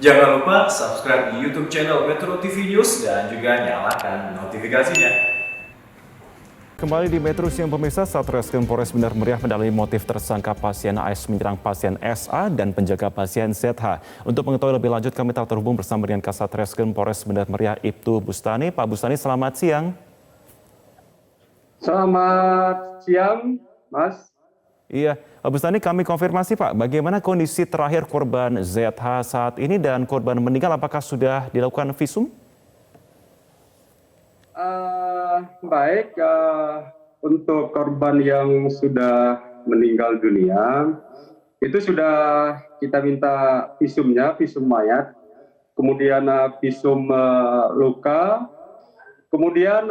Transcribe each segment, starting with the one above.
Jangan lupa subscribe di YouTube channel Metro TV News dan juga nyalakan notifikasinya. Kembali di Metro Siang pemirsa, Satreskrim Polres Bandar Meriah mendalami motif tersangka pasien AS menyerang pasien SA dan penjaga pasien ZH. Untuk mengetahui lebih lanjut, kami telah terhubung bersama dengan Kasatreskrim Polres Bandar Meriah, Ibtu Bustani. Pak Bustani, selamat siang. Selamat siang, Mas. Iya, Pak Bustani, kami konfirmasi Pak, bagaimana kondisi terakhir korban ZH saat ini dan korban meninggal, apakah sudah dilakukan visum? Baik, untuk korban yang sudah meninggal dunia, itu sudah kita minta visumnya, visum mayat, kemudian visum luka, kemudian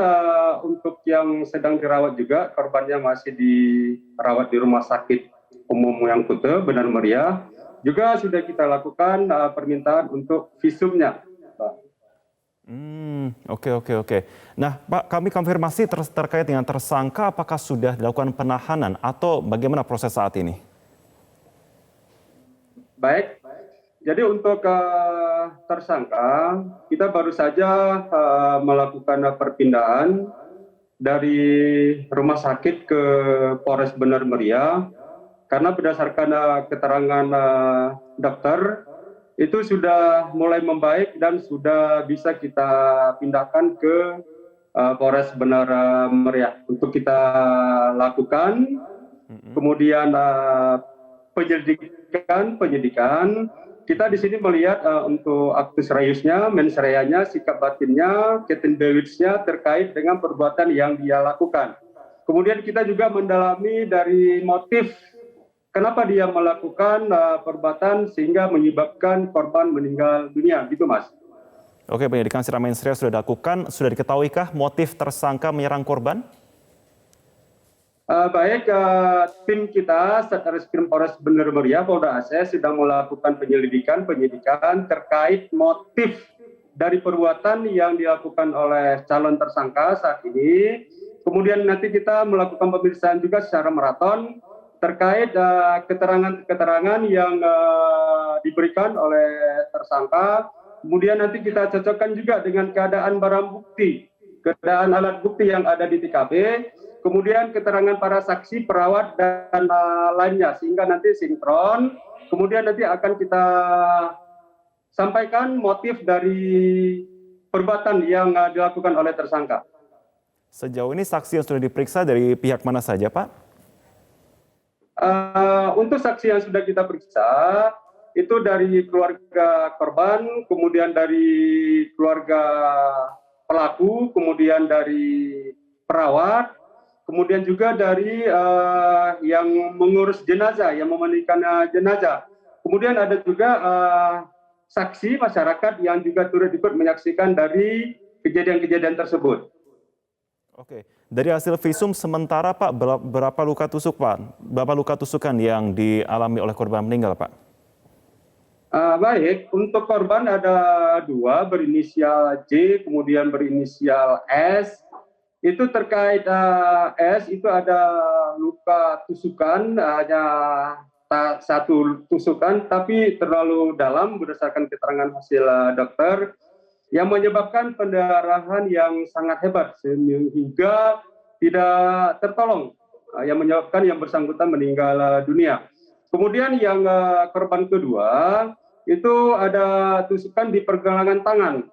untuk yang sedang dirawat juga, korbannya masih dirawat di Rumah Sakit Umum Yang Kute, Bandar Meriah, juga sudah kita lakukan permintaan untuk visumnya, Pak. Oke. Nah, Pak, kami konfirmasi terkait dengan tersangka, apakah sudah dilakukan penahanan atau bagaimana proses saat ini? Baik, jadi untuk tersangka, kita baru saja melakukan perpindahan dari rumah sakit ke Polres Bandar Meriah, karena berdasarkan keterangan dokter, itu sudah mulai membaik dan sudah bisa kita pindahkan ke Polres Bandar Meriah untuk kita lakukan. Kemudian penyidikan. Kita di sini melihat untuk aktus reusnya, mens reanya, sikap batinnya, ketendewitznya terkait dengan perbuatan yang dia lakukan. Kemudian kita juga mendalami dari motif kenapa dia melakukan perbuatan sehingga menyebabkan korban meninggal dunia, gitu Mas. Oke, penyidikan secara mens rea sudah dilakukan. Sudah diketahuikah motif tersangka menyerang korban? Baik, tim kita Satreskrim Polres Bandar Meriah Polda Aceh sedang melakukan penyidikan terkait motif dari perbuatan yang dilakukan oleh calon tersangka saat ini. Kemudian nanti kita melakukan pemeriksaan juga secara maraton terkait keterangan-keterangan yang diberikan oleh tersangka. Kemudian nanti kita cocokkan juga dengan keadaan barang bukti, keadaan alat bukti yang ada di TKP, kemudian keterangan para saksi, perawat, dan lainnya, sehingga nanti sinkron. Kemudian nanti akan kita sampaikan motif dari perbuatan yang dilakukan oleh tersangka. Sejauh ini saksi yang sudah diperiksa dari pihak mana saja, Pak? Untuk saksi yang sudah kita periksa, itu dari keluarga korban, kemudian dari keluarga pelaku, kemudian dari perawat, kemudian juga dari yang mengurus jenazah, yang memandikan jenazah. Kemudian ada juga saksi masyarakat yang juga turut ikut menyaksikan dari kejadian-kejadian tersebut. Oke, dari hasil visum sementara Pak, berapa luka tusuk Pak? Berapa luka tusukan yang dialami oleh korban meninggal Pak? Baik, untuk korban ada 2 berinisial J, kemudian berinisial S. Itu terkait S, itu ada luka tusukan, hanya 1 tusukan, tapi terlalu dalam berdasarkan keterangan hasil dokter, yang menyebabkan pendarahan yang sangat hebat sehingga tidak tertolong, yang menyebabkan yang bersangkutan meninggal dunia. Kemudian yang korban kedua itu ada tusukan di pergelangan tangan,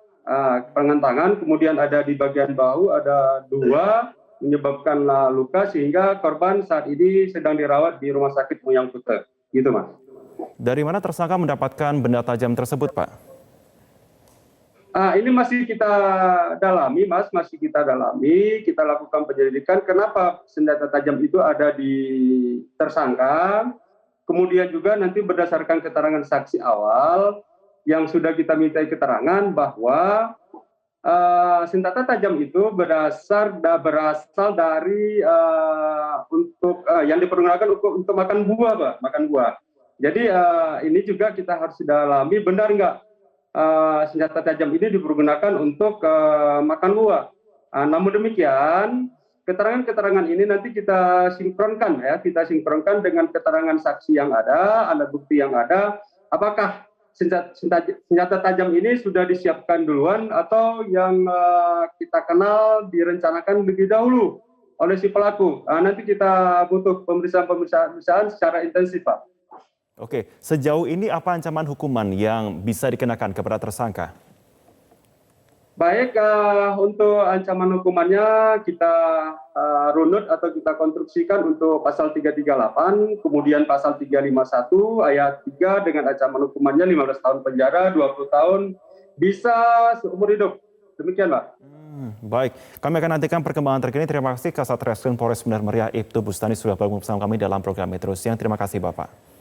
kemudian ada di bagian bahu ada 2 menyebabkan luka sehingga korban saat ini sedang dirawat di Rumah Sakit Yang Kute. Gitu Mas. Dari mana tersangka mendapatkan benda tajam tersebut Pak? Ini masih kita dalami, Mas, kita lakukan penyelidikan kenapa senjata tajam itu ada di tersangka, kemudian juga nanti berdasarkan keterangan saksi awal yang sudah kita mintai keterangan bahwa senjata tajam itu berasal dari yang dipergunakan untuk makan buah, Pak, makan buah. Jadi ini juga kita harus dalami, benar nggak senjata tajam ini dipergunakan untuk makan buah. Namun demikian, keterangan-keterangan ini nanti kita sinkronkan dengan keterangan saksi yang ada, alat bukti yang ada, apakah senjata tajam ini sudah disiapkan duluan atau yang kita kenal direncanakan lebih dahulu oleh si pelaku. Nanti kita butuh pemeriksaan secara intensif, Pak. Oke, sejauh ini apa ancaman hukuman yang bisa dikenakan kepada tersangka? Baik, untuk ancaman hukumannya kita runut atau kita konstruksikan untuk pasal 338, kemudian pasal 351 ayat 3 dengan ancaman hukumannya 15 tahun penjara, 20 tahun, bisa seumur hidup. Demikian, Pak. Baik, kami akan nantikan perkembangan terkini. Terima kasih Kasat Reskrim Polres Benar Meriah Ibtu Bustani sudah bergabung bersama kami dalam program Metro Siang. Terima kasih Bapak.